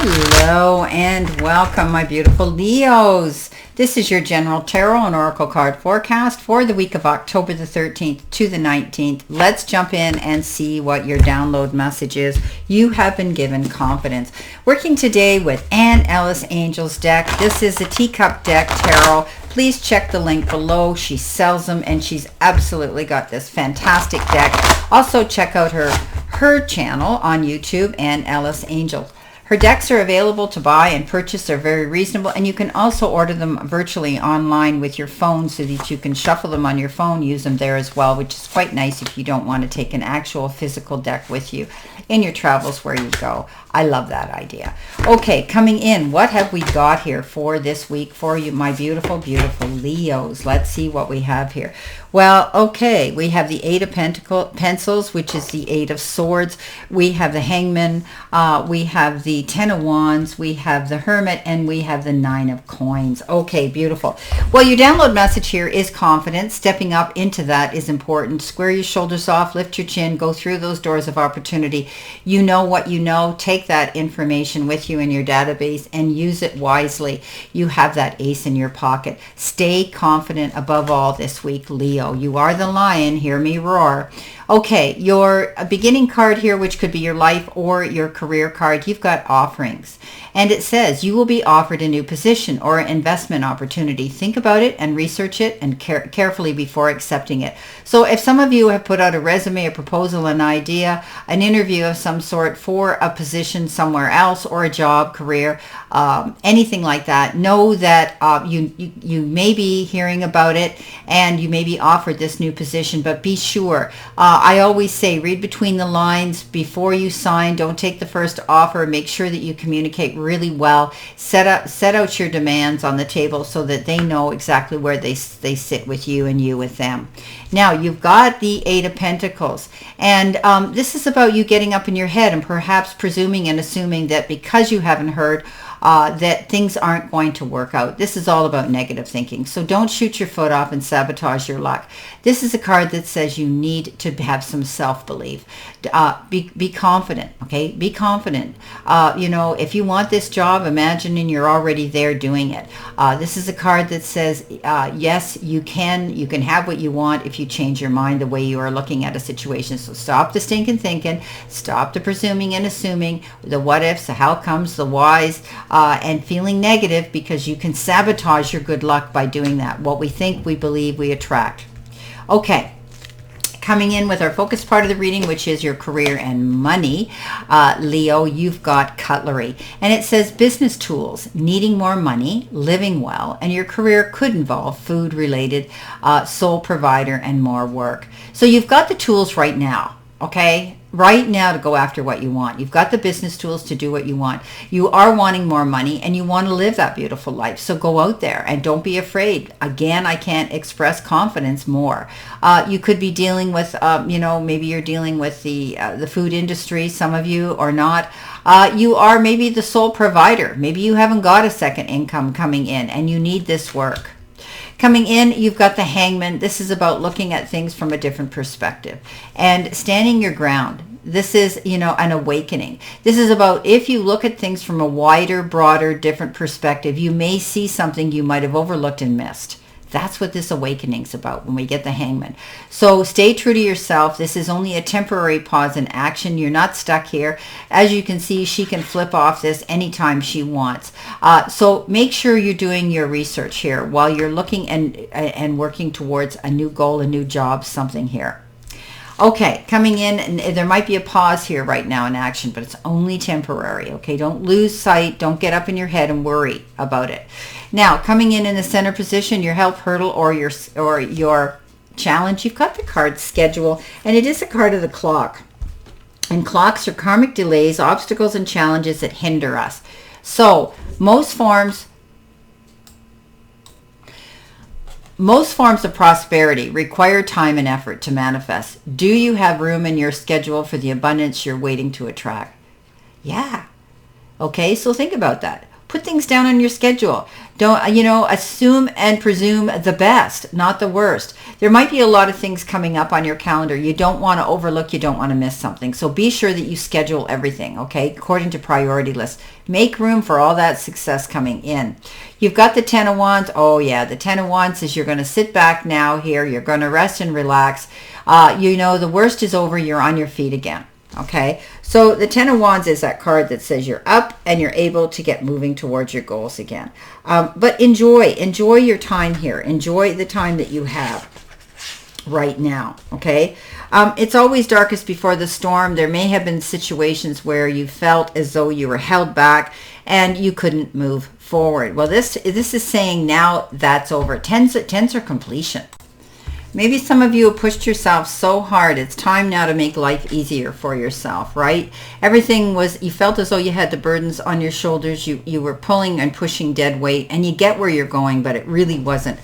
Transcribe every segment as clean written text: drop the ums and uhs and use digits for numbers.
Hello and welcome, my beautiful Leos. This is your general tarot and oracle card forecast for the week of October the 13th to the 19th. Let's jump in and see what your download message is. You have been given confidence. Working today with Ellis Angels deck. This is a teacup deck tarot. Please check the link below. She sells them and she's absolutely got this fantastic deck. Also check out her channel on YouTube, Ellis Angels. Her decks are available to buy and purchase. They're very reasonable, and you can also order them virtually online with your phone so that you can shuffle them on your phone, use them there as well, which is quite nice if you don't want to take an actual physical deck with you in your travels where you go. I love that idea. Okay, coming in, what have we got here for this week for you, my beautiful, beautiful Leos? Let's see what we have here. Well, okay, we have the Eight of Pencils, which is the Eight of Swords. We have the Hangman. We have the Ten of Wands. We have the Hermit, and we have the Nine of Coins. Okay, beautiful. Well, your download message here is confidence. Stepping up into that is important. Square your shoulders off, lift your chin, go through those doors of opportunity. You know what you know. Take that information with you in your database and use it wisely. You have that ace in your pocket. Stay confident above all this week, Leo. You are the lion. Hear me roar. Okay, your beginning card here, which could be your life or your career card, you've got offerings. And it says you will be offered a new position or investment opportunity. Think about it and research it and carefully before accepting it. So if some of you have put out a resume, a proposal, an idea, an interview of some sort for a position somewhere else or a job, career, anything like that, know that you may be hearing about it and you may be offered this new position, but be sure. I always say read between the lines before you sign. Don't take the first offer. Make sure that you communicate really well. Set out your demands on the table so that they know exactly where they sit with you and you with them. Now, you've got the Eight of Pentacles, and this is about you getting up in your head and perhaps presuming and assuming that because you haven't heard that things aren't going to work out. This is all about negative thinking. So don't shoot your foot off and sabotage your luck. This is a card that says you need to have some self-belief. Be confident, okay? Be confident. If you want this job, imagine you're already there doing it. This is a card that says, yes, you can have what you want if you change your mind the way you are looking at a situation. So stop the stinking thinking, stop the presuming and assuming, the what ifs, the how comes, the whys, and feeling negative, because you can sabotage your good luck by doing that. What we think, we believe, we attract. Okay. Coming in with our focus part of the reading, which is your career and money, Leo, you've got cutlery. And it says business tools, needing more money, living well, and your career could involve food-related, sole provider, and more work. So you've got the tools right now, okay? Right now to go after what you want. You've got the business tools to do what you want. You are wanting more money and you want to live that beautiful life. So go out there and don't be afraid. Again, I can't express confidence more. You could be dealing with, maybe you're dealing with the food industry, some of you, or not. You are maybe the sole provider. Maybe you haven't got a second income coming in and you need this work. Coming in, you've got the Hangman. This is about looking at things from a different perspective and standing your ground. This is, an awakening. This is about if you look at things from a wider, broader, different perspective, you may see something you might have overlooked and missed. That's what this awakening's about when we get the Hangman. So stay true to yourself. This is only a temporary pause in action. You're not stuck here. As you can see, she can flip off this anytime she wants. So make sure you're doing your research here while you're looking and working towards a new goal, a new job, something here. Okay, coming in, and there might be a pause here right now in action, but it's only temporary, okay? Don't lose sight. Don't get up in your head and worry about it. Now, coming in the center position, your health hurdle or your challenge, you've got the card schedule, and it is a card of the clock. And clocks are karmic delays, obstacles, and challenges that hinder us. So most forms of prosperity require time and effort to manifest. Do you have room in your schedule for the abundance you're waiting to attract? Yeah. Okay, so think about that. Put things down on your schedule. Don't, assume and presume the best, not the worst. There might be a lot of things coming up on your calendar. You don't want to overlook, you don't want to miss something. So be sure that you schedule everything, okay, according to priority list. Make room for all that success coming in. You've got the Ten of Wands. Oh yeah, the Ten of Wands is you're going to sit back now here. You're going to rest and relax. The worst is over. You're on your feet again. Okay, so the Ten of Wands is that card that says you're up and you're able to get moving towards your goals again. But enjoy your time here. Enjoy the time that you have right now. Okay, it's always darkest before the storm. There may have been situations where you felt as though you were held back and you couldn't move forward. Well, this is saying now that's over. Tens are completion. Maybe some of you have pushed yourself so hard. It's time now to make life easier for yourself, right? You felt as though you had the burdens on your shoulders. You were pulling and pushing dead weight, and you get where you're going, but it really wasn't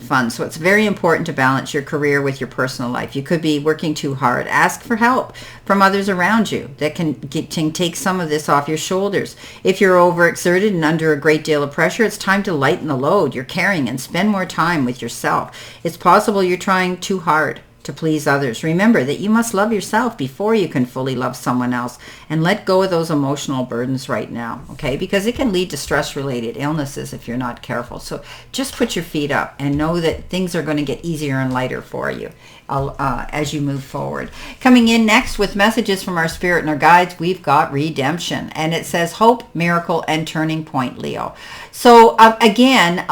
fun. So it's very important to balance your career with your personal life. You could be working too hard. Ask for help from others around you that can take some of this off your shoulders. If you're overexerted and under a great deal of pressure, it's time to lighten the load you're carrying and spend more time with yourself. It's possible you're trying too hard to please others. Remember that you must love yourself before you can fully love someone else, and let go of those emotional burdens right now, okay? Because it can lead to stress-related illnesses if you're not careful. So just put your feet up and know that things are going to get easier and lighter for you as you move forward. Coming in next with messages from our spirit and our guides, we've got redemption, and it says hope, miracle, and turning point, Leo. So again,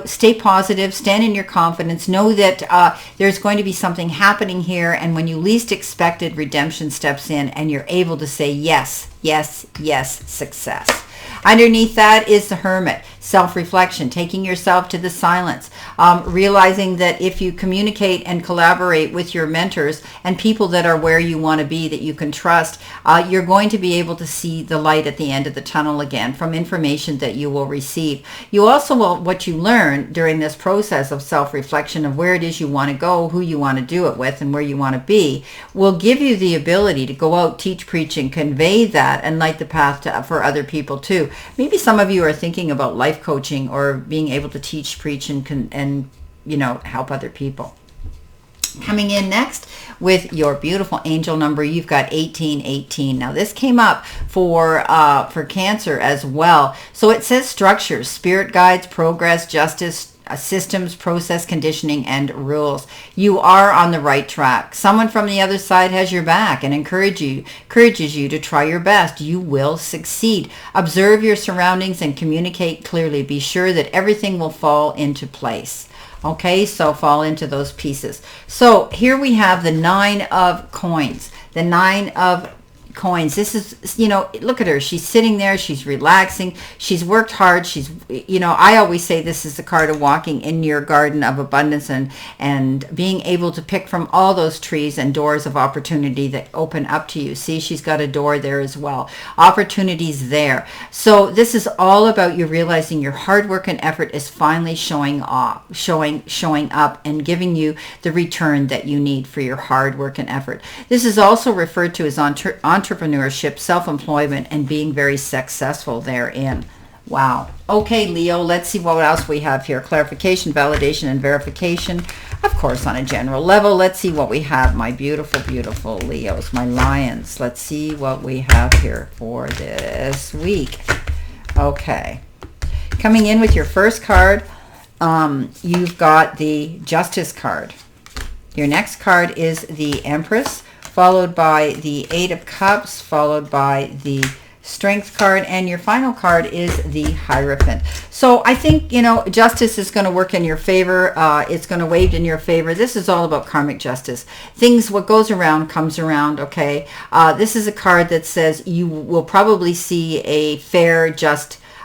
stay positive, stand in your confidence, know that there's going to be something happening here, and when you least expected, redemption steps in and you're able to say yes, yes, yes, success. Underneath that is the Hermit, self-reflection, taking yourself to the silence, realizing that if you communicate and collaborate with your mentors and people that are where you want to be, that you can trust, you're going to be able to see the light at the end of the tunnel again from information that you will receive. You also will, what you learn during this process of self-reflection of where it is you want to go, who you want to do it with, and where you want to be, will give you the ability to go out, teach, preach, and convey that and light the path for other people too. Maybe some of you are thinking about life coaching or being able to teach, preach, and help other people. Coming in next with your beautiful angel number, you've got 1818. Now this came up for Cancer as well. So it says structures, spirit guides, progress, justice, systems, process, conditioning, and rules. You are on the right track. Someone from the other side has your back and encourages you to try your best. You will succeed. Observe your surroundings and communicate clearly. Be sure that everything will fall into place. Okay, so fall into those pieces. So here we have the 9 of coins. The 9 of coins. This is, look at her. She's sitting there. She's relaxing. She's worked hard. She's, I always say this is the card of walking in your garden of abundance and being able to pick from all those trees and doors of opportunity that open up to you. See, she's got a door there as well. Opportunities there. So this is all about you realizing your hard work and effort is finally showing up and giving you the return that you need for your hard work and effort. This is also referred to as entrepreneurship, self-employment, and being very successful therein. Wow. Okay, Leo, let's see what else we have here. Clarification, validation, and verification. Of course, on a general level, let's see what we have, my beautiful, beautiful Leos, my lions. Let's see what we have here for this week. Okay. Coming in with your first card, you've got the Justice card. Your next card is the Empress, followed by the 8 of Cups, followed by the Strength card, and your final card is the Hierophant. So I think, justice is going to work in your favor. It's going to wave in your favor. This is all about karmic justice. What goes around comes around, okay? This is a card that says you will probably see a fair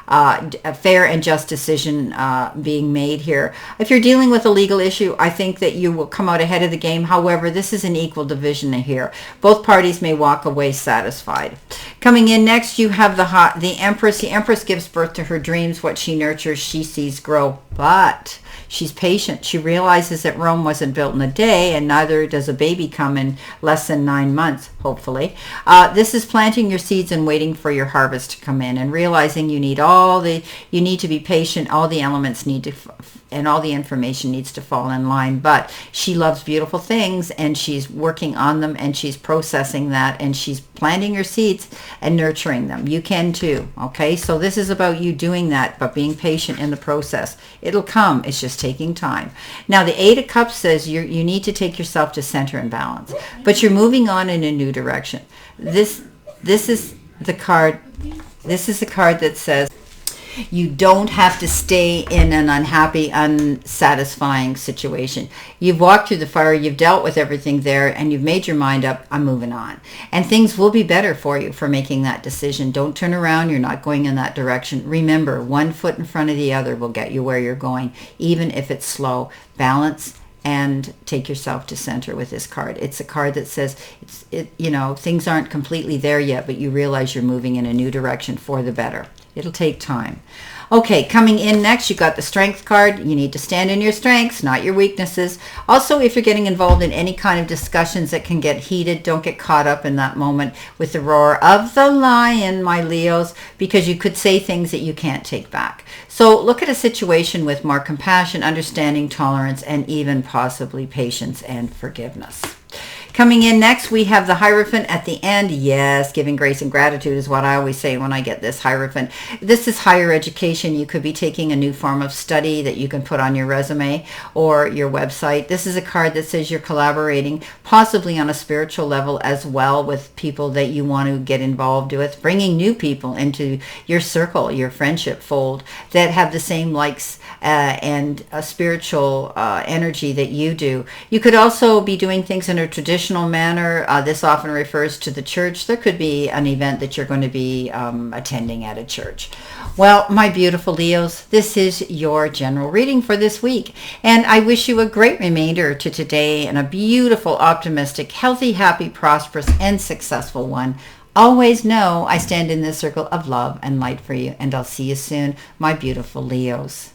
and just decision being made here. If you're dealing with a legal issue, I think that you will come out ahead of the game. However, this is an equal division here. Both parties may walk away satisfied. Coming in next, you have the Empress. The Empress gives birth to her dreams. What she nurtures, she sees grow. But she's patient. She realizes that Rome wasn't built in a day, and neither does a baby come in less than 9 months, hopefully. This is planting your seeds and waiting for your harvest to come in, and realizing you need to be patient. All the elements need to, and all the information needs to fall in line. But she loves beautiful things, and she's working on them, and she's processing that, and she's planting your seeds and nurturing them. You can too, okay? So this is about you doing that, but being patient in the process. It'll come. It's just taking time. Now, the Eight of Cups says you need to take yourself to center and balance, but you're moving on in a new direction. This is the card. This is the card that says you don't have to stay in an unhappy, unsatisfying situation. You've walked through the fire, you've dealt with everything there, and you've made your mind up, I'm moving on. And things will be better for you for making that decision. Don't turn around, you're not going in that direction. Remember, one foot in front of the other will get you where you're going, even if it's slow. Balance and take yourself to center with this card. It's a card that says, things aren't completely there yet, but you realize you're moving in a new direction for the better. It'll take time. Okay, coming in next, you got the Strength card. You need to stand in your strengths, not your weaknesses. Also, if you're getting involved in any kind of discussions that can get heated, don't get caught up in that moment with the roar of the lion, my Leos, because you could say things that you can't take back. So look at a situation with more compassion, understanding, tolerance, and even possibly patience and forgiveness. Coming in next, we have the Hierophant at the end. Yes, giving grace and gratitude is what I always say when I get this Hierophant. This is higher education. You could be taking a new form of study that you can put on your resume or your website. This is a card that says you're collaborating, possibly on a spiritual level as well, with people that you want to get involved with, bringing new people into your circle, your friendship fold, that have the same likes and a spiritual energy that you do. You could also be doing things in a traditional manner. This often refers to the church. There could be an event that you're going to be attending at a church. Well, my beautiful Leos, this is your general reading for this week. And I wish you a great remainder to today and a beautiful, optimistic, healthy, happy, prosperous, and successful one. Always know I stand in this circle of love and light for you, and I'll see you soon, my beautiful Leos.